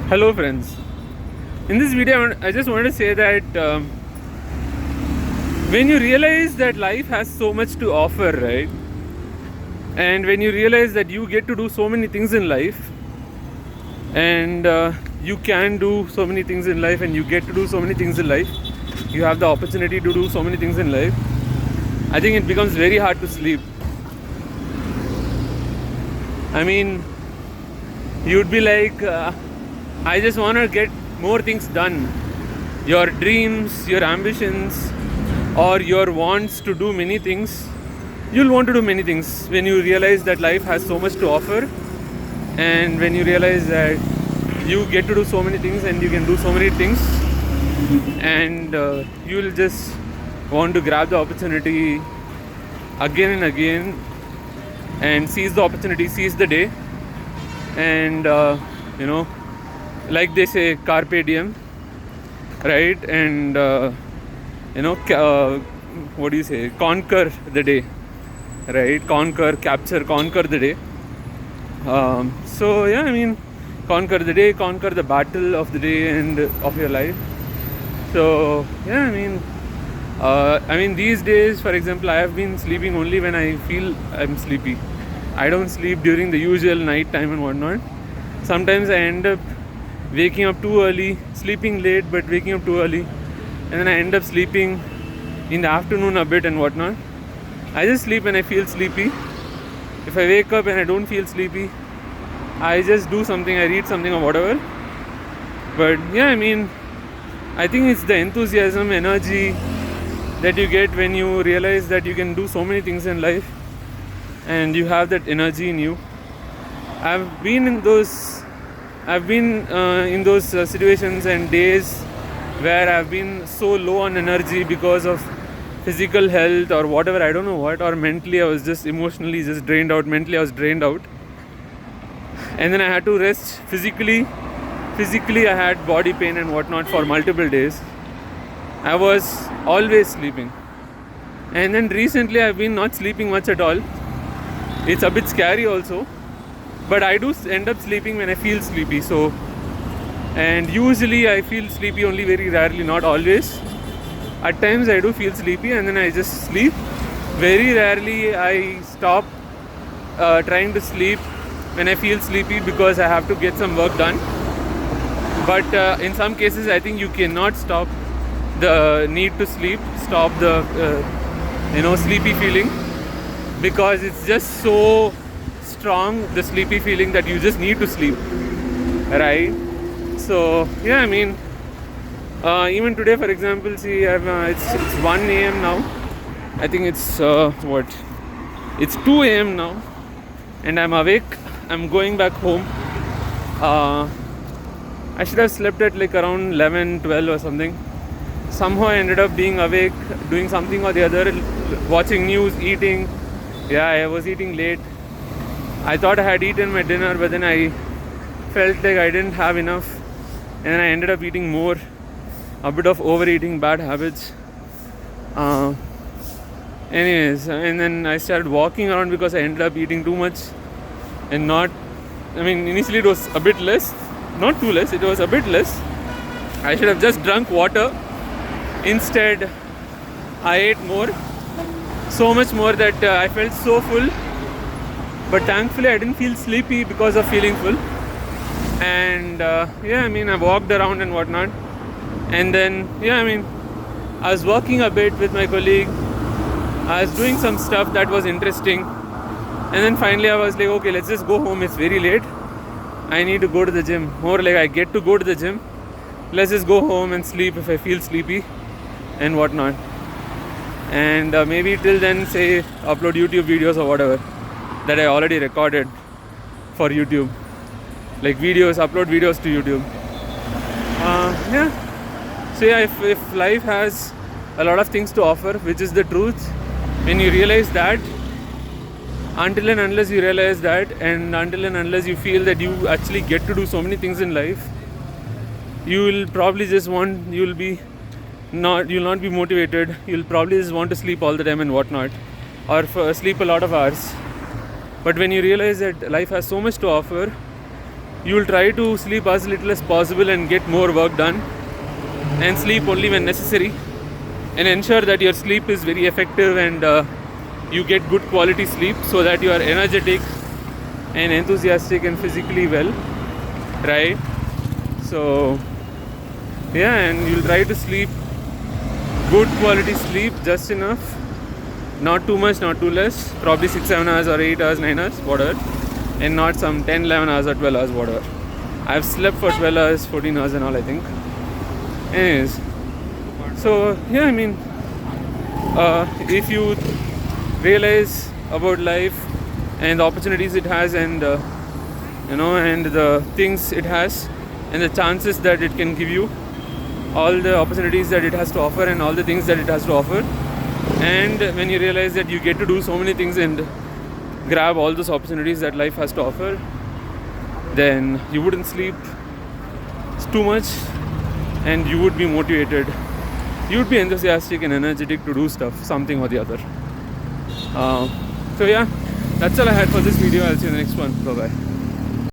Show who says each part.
Speaker 1: Hello friends. In this video I just wanted to say that when you realize that life has so much to offer, right? And when you realize that you get to do so many things in life, and you can do so many things in life, and you get to do so many things in life, you have the opportunity to do so many things in life, I think it becomes very hard to sleep. I mean, you'd be like, I just want to get more things done. Your dreams, your ambitions, or your wants to do many things, you'll want to do many things when you realize that life has so much to offer, and when you realize that you get to do so many things and you can do so many things, and you'll just want to grab the opportunity again and again and seize the opportunity, seize the day, and like they say, carpe diem, right? And what do you say, conquer the day, right? Capture, conquer the day. So yeah, I mean, conquer the day, conquer the battle of the day and of your life. So yeah, I mean these days, for example, I have been sleeping only when I feel I'm sleepy. I don't sleep during the usual night time and whatnot. Sometimes I end up waking up too early, sleeping late but waking up too early, and then I end up sleeping in the afternoon a bit and whatnot. I just sleep when I feel sleepy. If I wake up and I don't feel sleepy, I just do something, I read something or whatever. But yeah, I mean, I think it's the enthusiasm, energy that you get when you realize that you can do so many things in life and you have that energy in you. I've been in those situations and days where I've been so low on energy because of physical health or whatever, I don't know what, or mentally I was just emotionally just drained out, mentally I was drained out, and then I had to rest physically I had body pain and whatnot for multiple days. I was always sleeping, and then recently I've been not sleeping much at all. It's a bit scary also, but I do end up sleeping when I feel sleepy. So, and usually I feel sleepy only very rarely, not always. At times I do feel sleepy and then I just sleep. Very rarely I stop trying to sleep when I feel sleepy because I have to get some work done. But in some cases I think you cannot stop the need to sleep, stop the sleepy feeling, because it's just so strong, the sleepy feeling, that you just need to sleep, right? So yeah, I mean, even today, for example, see, it's 1 a.m. now. I think it's it's 2 a.m. now, and I'm awake. I'm going back home. I should have slept at like around 11, 12 or something. Somehow I ended up being awake, doing something or the other, watching news, eating. Yeah, I was eating late. I thought I had eaten my dinner, but then I felt like I didn't have enough, and then I ended up eating more. A bit of overeating, bad habits. Anyways, and then I started walking around because I ended up eating too much, and initially it was a bit less, not too less, it was a bit less. I should have just drunk water. Instead, I ate more, so much more that I felt so full. But thankfully I didn't feel sleepy because of feeling full. And I walked around and whatnot. And then I was working a bit with my colleague. I was doing some stuff that was interesting. And then finally I was like, okay, let's just go home, it's very late. I need to go to the gym. More like I get to go to the gym. Let's just go home and sleep if I feel sleepy and whatnot. And maybe till then, say, upload YouTube videos or whatever that I already recorded for YouTube. Like upload videos to YouTube. So yeah, if life has a lot of things to offer, which is the truth, when you realize that, until and unless you realize that, and until and unless you feel that you actually get to do so many things in life, you will probably you'll not be motivated. You'll probably just want to sleep all the time and whatnot, or sleep a lot of hours. But when you realize that life has so much to offer, you will try to sleep as little as possible and get more work done, and sleep only when necessary, and ensure that your sleep is very effective and you get good quality sleep so that you are energetic and enthusiastic and physically well, right? So yeah, and you'll try to sleep good quality sleep, just enough, not too much, not too less, probably 6-7 hours or 8 hours, 9 hours, whatever, and not some 10-11 hours or 12 hours, whatever. I've slept for 12 hours, 14 hours and all, I think. Anyways, so yeah, I mean, if you realize about life and the opportunities it has, and and the things it has, and the chances that it can give you, all the opportunities that it has to offer and all the things that it has to offer, and when you realize that you get to do so many things and grab all those opportunities that life has to offer, then you wouldn't sleep too much, and you would be motivated, you would be enthusiastic and energetic to do stuff, something or the other. So yeah, that's all I had for this video. I'll see you in the next one. Bye bye.